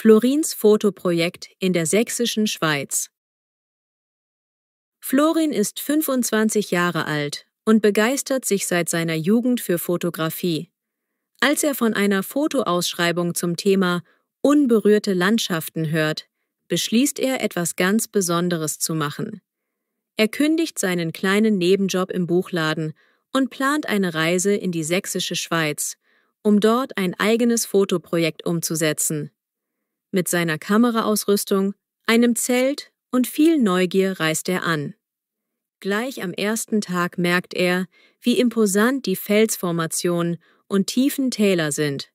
Florins Fotoprojekt in der sächsischen Schweiz. Florin ist 25 Jahre alt und begeistert sich seit seiner Jugend für Fotografie. Als er von einer Fotoausschreibung zum Thema unberührte Landschaften hört, beschließt er, etwas ganz Besonderes zu machen. Er kündigt seinen kleinen Nebenjob im Buchladen und plant eine Reise in die sächsische Schweiz, um dort ein eigenes Fotoprojekt umzusetzen. Mit seiner Kameraausrüstung, einem Zelt und viel Neugier reist er an. Gleich am ersten Tag merkt er, wie imposant die Felsformationen und tiefen Täler sind.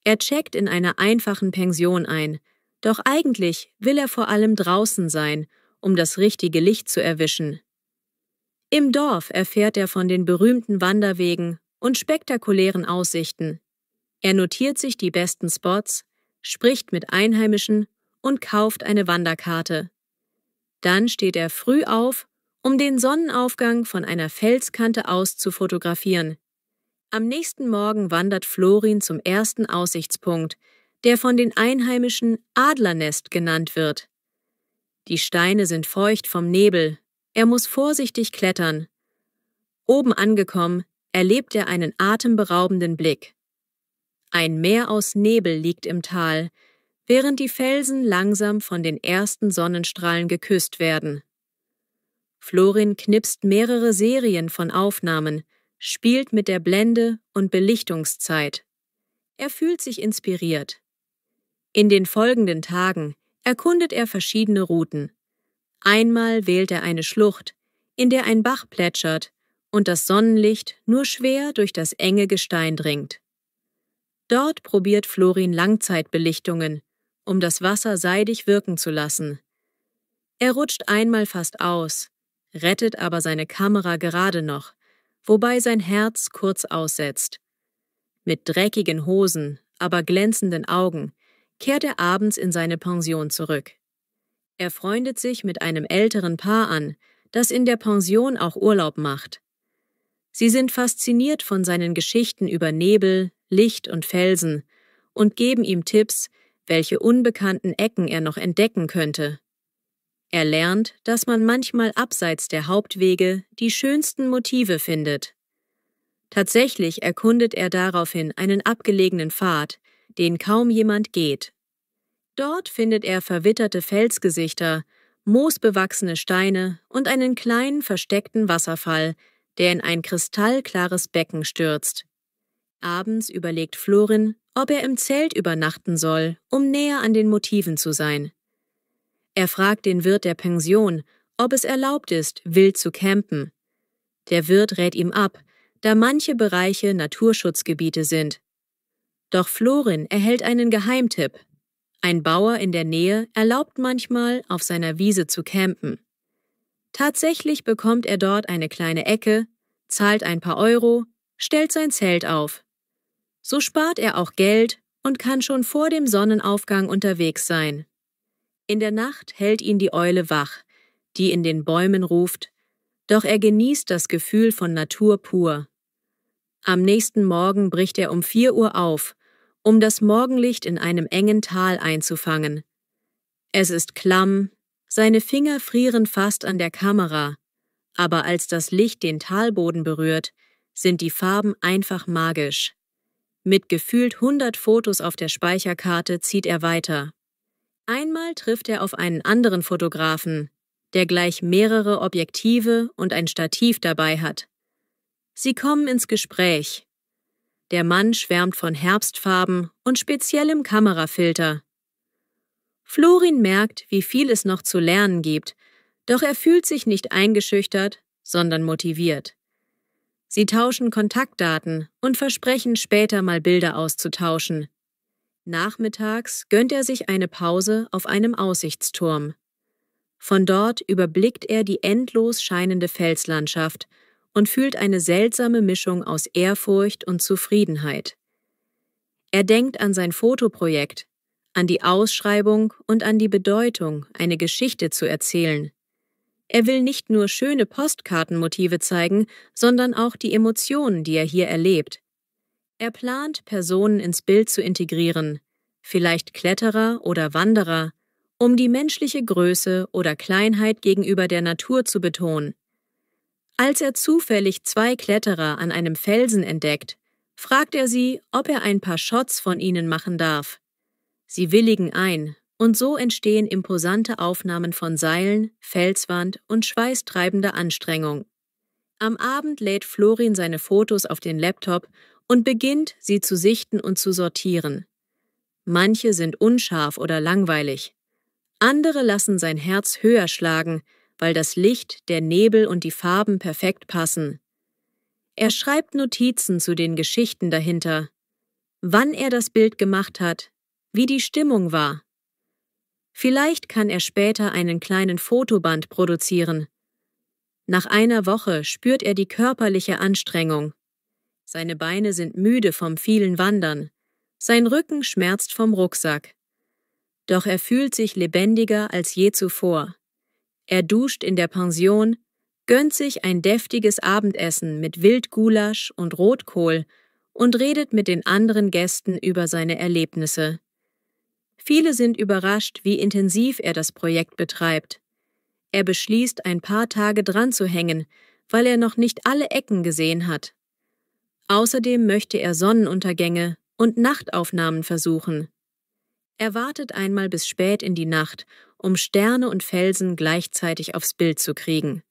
Er checkt in einer einfachen Pension ein, doch eigentlich will er vor allem draußen sein, um das richtige Licht zu erwischen. Im Dorf erfährt er von den berühmten Wanderwegen und spektakulären Aussichten. Er notiert sich die besten Spots, spricht mit Einheimischen und kauft eine Wanderkarte. Dann steht er früh auf, um den Sonnenaufgang von einer Felskante aus zu fotografieren. Am nächsten Morgen wandert Florin zum ersten Aussichtspunkt, der von den Einheimischen Adlernest genannt wird. Die Steine sind feucht vom Nebel, er muss vorsichtig klettern. Oben angekommen, erlebt er einen atemberaubenden Blick. Ein Meer aus Nebel liegt im Tal, während die Felsen langsam von den ersten Sonnenstrahlen geküsst werden. Florin knipst mehrere Serien von Aufnahmen, spielt mit der Blende und Belichtungszeit. Er fühlt sich inspiriert. In den folgenden Tagen erkundet er verschiedene Routen. Einmal wählt er eine Schlucht, in der ein Bach plätschert und das Sonnenlicht nur schwer durch das enge Gestein dringt. Dort probiert Florin Langzeitbelichtungen, um das Wasser seidig wirken zu lassen. Er rutscht einmal fast aus, rettet aber seine Kamera gerade noch, wobei sein Herz kurz aussetzt. Mit dreckigen Hosen, aber glänzenden Augen kehrt er abends in seine Pension zurück. Er freundet sich mit einem älteren Paar an, das in der Pension auch Urlaub macht. Sie sind fasziniert von seinen Geschichten über Nebel, Licht und Felsen und geben ihm Tipps, welche unbekannten Ecken er noch entdecken könnte. Er lernt, dass man manchmal abseits der Hauptwege die schönsten Motive findet. Tatsächlich erkundet er daraufhin einen abgelegenen Pfad, den kaum jemand geht. Dort findet er verwitterte Felsgesichter, moosbewachsene Steine und einen kleinen versteckten Wasserfall, der in ein kristallklares Becken stürzt. Abends überlegt Florin, ob er im Zelt übernachten soll, um näher an den Motiven zu sein. Er fragt den Wirt der Pension, ob es erlaubt ist, wild zu campen. Der Wirt rät ihm ab, da manche Bereiche Naturschutzgebiete sind. Doch Florin erhält einen Geheimtipp. Ein Bauer in der Nähe erlaubt manchmal, auf seiner Wiese zu campen. Tatsächlich bekommt er dort eine kleine Ecke, zahlt ein paar Euro, stellt sein Zelt auf. So spart er auch Geld und kann schon vor dem Sonnenaufgang unterwegs sein. In der Nacht hält ihn die Eule wach, die in den Bäumen ruft, doch er genießt das Gefühl von Natur pur. Am nächsten Morgen bricht er um 4 Uhr auf, um das Morgenlicht in einem engen Tal einzufangen. Es ist klamm, seine Finger frieren fast an der Kamera, aber als das Licht den Talboden berührt, sind die Farben einfach magisch. Mit gefühlt 100 Fotos auf der Speicherkarte zieht er weiter. Einmal trifft er auf einen anderen Fotografen, der gleich mehrere Objektive und ein Stativ dabei hat. Sie kommen ins Gespräch. Der Mann schwärmt von Herbstfarben und speziellem Kamerafilter. Florin merkt, wie viel es noch zu lernen gibt, doch er fühlt sich nicht eingeschüchtert, sondern motiviert. Sie tauschen Kontaktdaten und versprechen später mal Bilder auszutauschen. Nachmittags gönnt er sich eine Pause auf einem Aussichtsturm. Von dort überblickt er die endlos scheinende Felslandschaft und fühlt eine seltsame Mischung aus Ehrfurcht und Zufriedenheit. Er denkt an sein Fotoprojekt, an die Ausschreibung und an die Bedeutung, eine Geschichte zu erzählen. Er will nicht nur schöne Postkartenmotive zeigen, sondern auch die Emotionen, die er hier erlebt. Er plant, Personen ins Bild zu integrieren, vielleicht Kletterer oder Wanderer, um die menschliche Größe oder Kleinheit gegenüber der Natur zu betonen. Als er zufällig 2 Kletterer an einem Felsen entdeckt, fragt er sie, ob er ein paar Shots von ihnen machen darf. Sie willigen ein, und so entstehen imposante Aufnahmen von Seilen, Felswand und schweißtreibender Anstrengung. Am Abend lädt Florin seine Fotos auf den Laptop und beginnt, sie zu sichten und zu sortieren. Manche sind unscharf oder langweilig. Andere lassen sein Herz höher schlagen, weil das Licht, der Nebel und die Farben perfekt passen. Er schreibt Notizen zu den Geschichten dahinter, wann er das Bild gemacht hat, wie die Stimmung war. Vielleicht kann er später einen kleinen Fotoband produzieren. Nach einer Woche spürt er die körperliche Anstrengung. Seine Beine sind müde vom vielen Wandern, sein Rücken schmerzt vom Rucksack. Doch er fühlt sich lebendiger als je zuvor. Er duscht in der Pension, gönnt sich ein deftiges Abendessen mit Wildgulasch und Rotkohl und redet mit den anderen Gästen über seine Erlebnisse. Viele sind überrascht, wie intensiv er das Projekt betreibt. Er beschließt, ein paar Tage dran zu hängen, weil er noch nicht alle Ecken gesehen hat. Außerdem möchte er Sonnenuntergänge und Nachtaufnahmen versuchen. Er wartet einmal bis spät in die Nacht, um Sterne und Felsen gleichzeitig aufs Bild zu kriegen.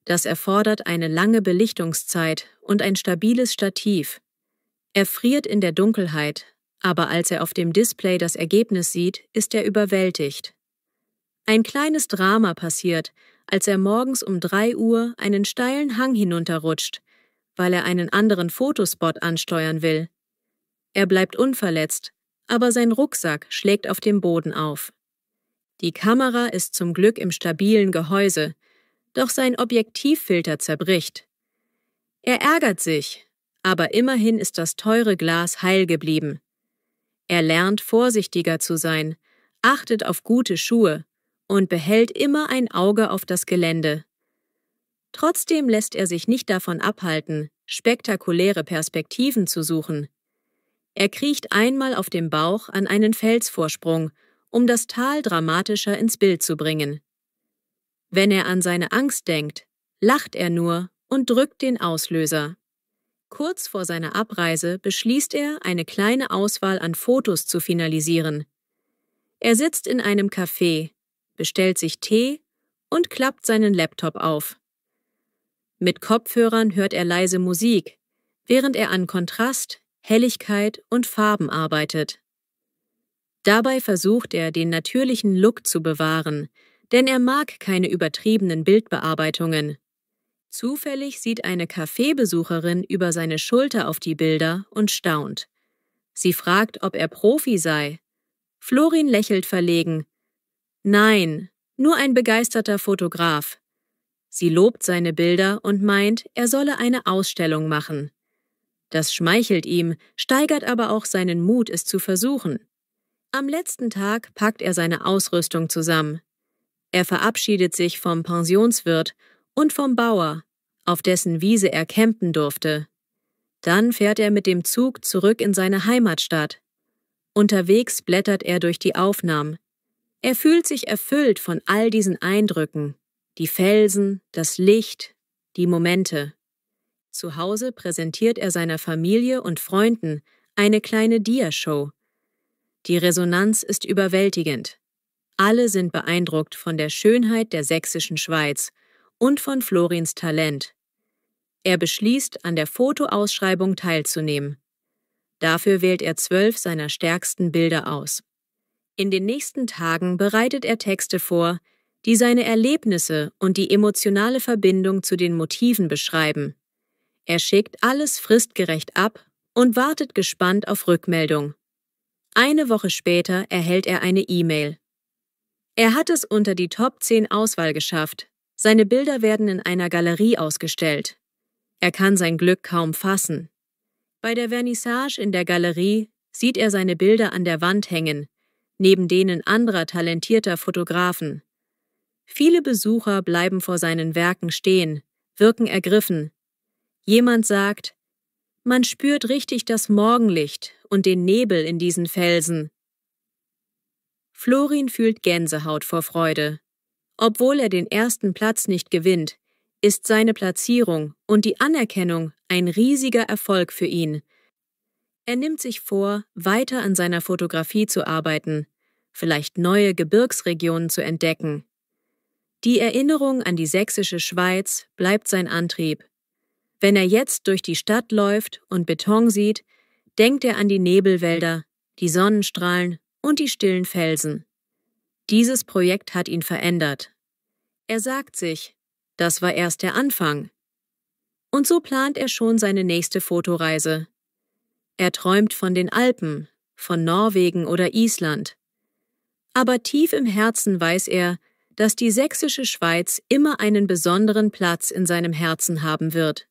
Das erfordert eine lange Belichtungszeit und ein stabiles Stativ. Er friert in der Dunkelheit, aber als er auf dem Display das Ergebnis sieht, ist er überwältigt. Ein kleines Drama passiert, als er morgens um 3 Uhr einen steilen Hang hinunterrutscht, weil er einen anderen Fotospot ansteuern will. Er bleibt unverletzt, aber sein Rucksack schlägt auf dem Boden auf. Die Kamera ist zum Glück im stabilen Gehäuse, doch sein Objektivfilter zerbricht. Er ärgert sich, aber immerhin ist das teure Glas heil geblieben. Er lernt, vorsichtiger zu sein, achtet auf gute Schuhe und behält immer ein Auge auf das Gelände. Trotzdem lässt er sich nicht davon abhalten, spektakuläre Perspektiven zu suchen. Er kriecht einmal auf dem Bauch an einen Felsvorsprung, um das Tal dramatischer ins Bild zu bringen. Wenn er an seine Angst denkt, lacht er nur und drückt den Auslöser. Kurz vor seiner Abreise beschließt er, eine kleine Auswahl an Fotos zu finalisieren. Er sitzt in einem Café, bestellt sich Tee und klappt seinen Laptop auf. Mit Kopfhörern hört er leise Musik, während er an Kontrast, Helligkeit und Farben arbeitet. Dabei versucht er, den natürlichen Look zu bewahren, denn er mag keine übertriebenen Bildbearbeitungen. Zufällig sieht eine Kaffeebesucherin über seine Schulter auf die Bilder und staunt. Sie fragt, ob er Profi sei. Florin lächelt verlegen. Nein, nur ein begeisterter Fotograf. Sie lobt seine Bilder und meint, er solle eine Ausstellung machen. Das schmeichelt ihm, steigert aber auch seinen Mut, es zu versuchen. Am letzten Tag packt er seine Ausrüstung zusammen. Er verabschiedet sich vom Pensionswirt und vom Bauer, auf dessen Wiese er campen durfte. Dann fährt er mit dem Zug zurück in seine Heimatstadt. Unterwegs blättert er durch die Aufnahmen. Er fühlt sich erfüllt von all diesen Eindrücken. Die Felsen, das Licht, die Momente. Zu Hause präsentiert er seiner Familie und Freunden eine kleine Dia-Show. Die Resonanz ist überwältigend. Alle sind beeindruckt von der Schönheit der sächsischen Schweiz und von Florins Talent. Er beschließt, an der Fotoausschreibung teilzunehmen. Dafür wählt er 12 seiner stärksten Bilder aus. In den nächsten Tagen bereitet er Texte vor, die seine Erlebnisse und die emotionale Verbindung zu den Motiven beschreiben. Er schickt alles fristgerecht ab und wartet gespannt auf Rückmeldung. Eine Woche später erhält er eine E-Mail. Er hat es unter die Top 10 Auswahl geschafft. Seine Bilder werden in einer Galerie ausgestellt. Er kann sein Glück kaum fassen. Bei der Vernissage in der Galerie sieht er seine Bilder an der Wand hängen, neben denen anderer talentierter Fotografen. Viele Besucher bleiben vor seinen Werken stehen, wirken ergriffen. Jemand sagt, man spürt richtig das Morgenlicht und den Nebel in diesen Felsen. Florin fühlt Gänsehaut vor Freude. Obwohl er den ersten Platz nicht gewinnt, ist seine Platzierung und die Anerkennung ein riesiger Erfolg für ihn. Er nimmt sich vor, weiter an seiner Fotografie zu arbeiten, vielleicht neue Gebirgsregionen zu entdecken. Die Erinnerung an die sächsische Schweiz bleibt sein Antrieb. Wenn er jetzt durch die Stadt läuft und Beton sieht, denkt er an die Nebelwälder, die Sonnenstrahlen und die stillen Felsen. Dieses Projekt hat ihn verändert. Er sagt sich, das war erst der Anfang. Und so plant er schon seine nächste Fotoreise. Er träumt von den Alpen, von Norwegen oder Island. Aber tief im Herzen weiß er, dass die sächsische Schweiz immer einen besonderen Platz in seinem Herzen haben wird.